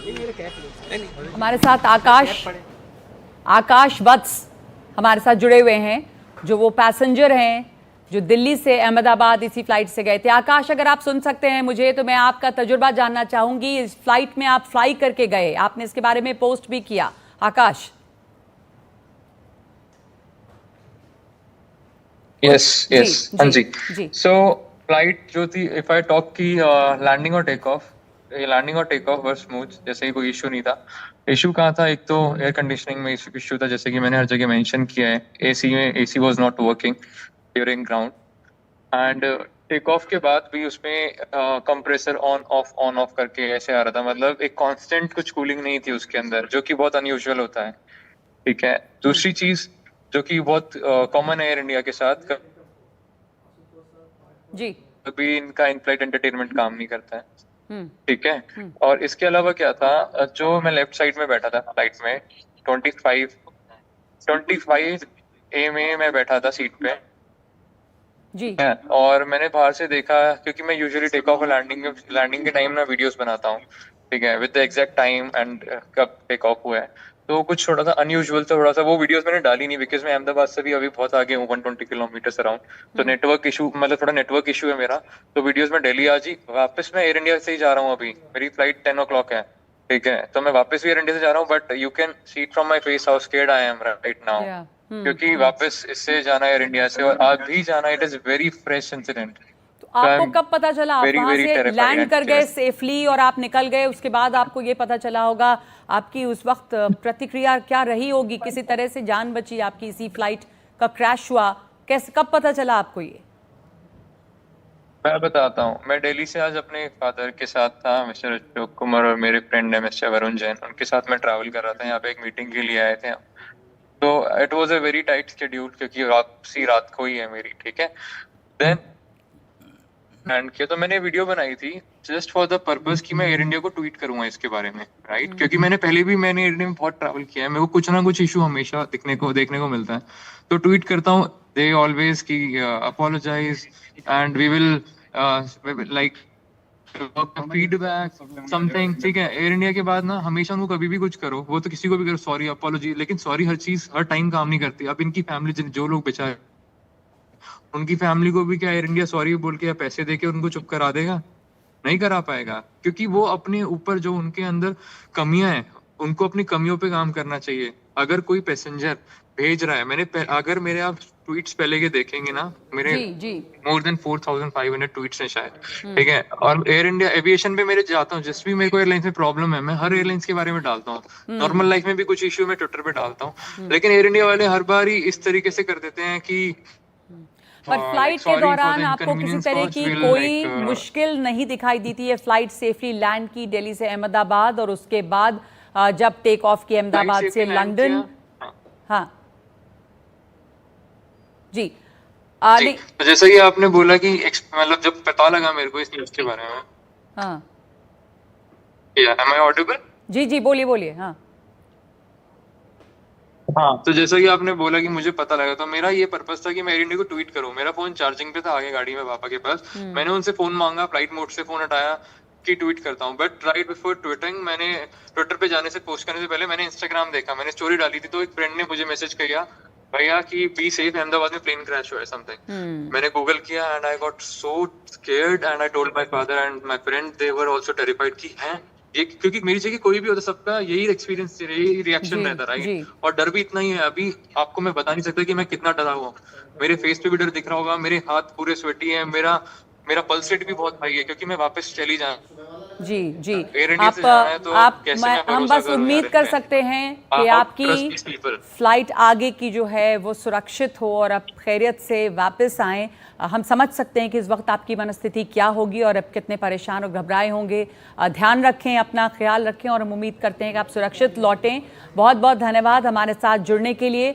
हमारे साथ आकाश वत्स हमारे साथ जुड़े हुए हैं, जो वो पैसेंजर हैं जो दिल्ली से अहमदाबाद इसी फ्लाइट से गए थे। आकाश, अगर आप सुन सकते हैं मुझे, तो मैं आपका तजुर्बा जानना चाहूंगी। इस फ्लाइट में आप फ्लाई करके गए, आपने इसके बारे में पोस्ट भी किया। आकाश। यस हाँ जी। सो फ्लाइट जो थी, इफ आई टॉक की लैंडिंग और टेक ऑफ, ये लैंडिंग और टेक ऑफ वर स्मूथ, जैसे ही कोई इशू नहीं था। इशू कहाँ था, एक तो एयर कंडीशनिंग में इशू था, जैसे कि मैंने हर जगह मेंशन किया है। AC was not working during ground, and take off के बाद भी उसमें कंप्रेसर ऑन ऑफ करके ऐसे आ रहा था। मतलब एक कांस्टेंट कुछ कूलिंग नहीं थी उसके अंदर, जो कि बहुत अनयूजुअल होता है। ठीक है, दूसरी चीज जो कि बहुत कॉमन है एयर इंडिया के साथ, जी, कभी इनका इन फ्लाइट एंटरटेनमेंट काम नहीं करता है। ठीक है, और इसके अलावा क्या था, जो मैं लेफ्ट साइड में बैठा था फ्लाइट में, 25 ए में मैं बैठा था सीट पे जी। है। और मैंने बाहर से देखा, क्योंकि मैं यूजुअली टेक ऑफ और लैंडिंग के टाइम ना वीडियोस बनाता हूँ, ठीक है, with the exact time and कब टेक ऑफ हुआ है। तो कुछ थोड़ा सा अनयूजुअल था, थोड़ा सा वो वीडियोस मैंने डाली नहीं, बिकॉज मैं अहमदाबाद से भी अभी बहुत आगे हूँ, 120 किलोमीटर अराउंड। तो नेटवर्क इशू, मतलब थोड़ा नेटवर्क इशू है मेरा। तो वीडियोस में डेली आज ही वापस मैं एयर इंडिया से ही जा रहा हूँ। अभी मेरी फ्लाइट 10 o'clock है, ठीक है, तो मैं वापस भी एयर इंडिया से जा रहा हूँ। But you can see from my face how scared I am right now, क्योंकि वापस इससे जाना है एयर इंडिया से, और आज भी जाना। It is very fresh incident. तो आपको कब पता चला, आप वहां से लैंड कर गए सेफली और आप निकल गए, उसके बाद आपको ये पता चला होगा, आपकी उस वक्त प्रतिक्रिया क्या रही होगी? किसी तरह से जान बची आपकी, इसी फ्लाइट का क्रैश हुआ, कैसे, कब पता चला आपको ये? मैं बताता हूँ। मैं दिल्ली से आज अपने फादर के साथ था, मिस्टर अशोक कुमार, और मेरे फ्रेंड है मिस्टर वरुण जैन, उनके साथ मैं ट्रैवल कर रहा था। यहाँ पे एक मीटिंग के लिए आए थे। तो it was a very tight schedule, क्योंकि रात को ही है मेरी, ठीक है। देन एंड किया, तो मैंने वीडियो बनाई थी जस्ट फॉर द पर्पस कि मैं एयर इंडिया को ट्वीट करूंगा इसके बारे में, राइट। क्योंकि मैंने एयर इंडिया में बहुत ट्रैवल किया है, मेरे को कुछ ना कुछ इशू हमेशा देखने को मिलता है। तो ट्वीट करता हूँ, दे ऑलवेज की apologise and we will like feedback something, ठीक है। एयर इंडिया के बाद ना हमेशा उनको कभी भी कुछ करो, वो तो किसी को भी करो, सॉरी अपोलॉजी, लेकिन सॉरी हर चीज हर टाइम काम नहीं करती। अब इनकी फैमिली, जो लोग बेचारे, उनकी फैमिली को भी क्या एयर इंडिया सॉरी बोल के या पैसे देके उनको चुप करा देगा? नहीं करा पाएगा, क्योंकि वो अपने ऊपर जो उनके अंदर कमियां हैं, उनको अपनी कमियों पे काम करना चाहिए। अगर कोई पैसेंजर भेज रहा है, अगर मेरे आप ट्वीट्स पहले के देखेंगे ना, मेरे जी मोर देन 4,500 ट्वीट्स हैं शायद, ठीक है। और एयर इंडिया एविएशन पे मेरे जाता हूँ, जिस भी मेरे को एयरलाइन में प्रॉब्लम है, मैं हर एयरलाइंस के बारे में डालता हूँ। नॉर्मल लाइफ में भी कुछ इश्यू मैं ट्विटर पे डालता हूँ, लेकिन एयर इंडिया वाले हर बार ही इस तरीके से कर देते हैं कि पर फ्लाइट के दौरान आपको किसी तरह की कोई मुश्किल नहीं दिखाई दी थी? ये फ्लाइट सेफली लैंड की दिल्ली से अहमदाबाद, और उसके बाद जब टेक ऑफ की अहमदाबाद से लंदन। हाँ जी। जी, तो जैसा कि आपने बोला कि मतलब जब पता लगा मेरे को इस न्यूज़ के बारे में, हाँ, एम आई ऑडिबल? जी बोलिए बोलिए। हाँ हाँ, तो जैसा कि आपने बोला कि मुझे पता लगा, तो मेरा ये पर्पस था कि मैं एयर इंडिया को ट्वीट करूं। मेरा फोन चार्जिंग पे था आगे गाड़ी में पापा के पास। मैंने उनसे फोन मांगा, फ्लाइट मोड से फोन हटाया कि ट्वीट करता हूं। बट राइट बिफोर ट्वीटिंग, मैंने ट्विटर पे जाने से, पोस्ट करने से पहले मैंने इंस्टाग्राम देखा, मैंने स्टोरी डाली थी। तो एक फ्रेंड ने मुझे मैसेज किया, भैया कि बी सेफ, अहमदाबाद में प्लेन क्रैश हुआ है समथिंग। मैंने गूगल किया and I got so scared and I told my father and my friend, they were also terrified कि हैं ये, क्योंकि मेरी जगह कोई भी होता, सबका यही एक्सपीरियंस, यही रिएक्शन रहता, राइट। और डर भी इतना ही है। अभी आपको मैं बता नहीं सकता कि मैं कितना डरा हुआ हूँ। मेरे फेस पे भी डर दिख रहा होगा, मेरे हाथ पूरे स्वेटी है, मेरा पल्स रेट भी बहुत हाई है, क्योंकि मैं वापस चली जा। जी हम बस उम्मीद कर सकते हैं कि आपकी फ्लाइट आगे की जो है वो सुरक्षित हो और आप खैरियत से वापस आएं। हम समझ सकते हैं कि इस वक्त आपकी मनस्थिति क्या होगी और अब कितने परेशान और घबराए होंगे। ध्यान रखें, अपना ख्याल रखें, और हम उम्मीद करते हैं कि आप सुरक्षित लौटें। बहुत बहुत धन्यवाद हमारे साथ जुड़ने के लिए।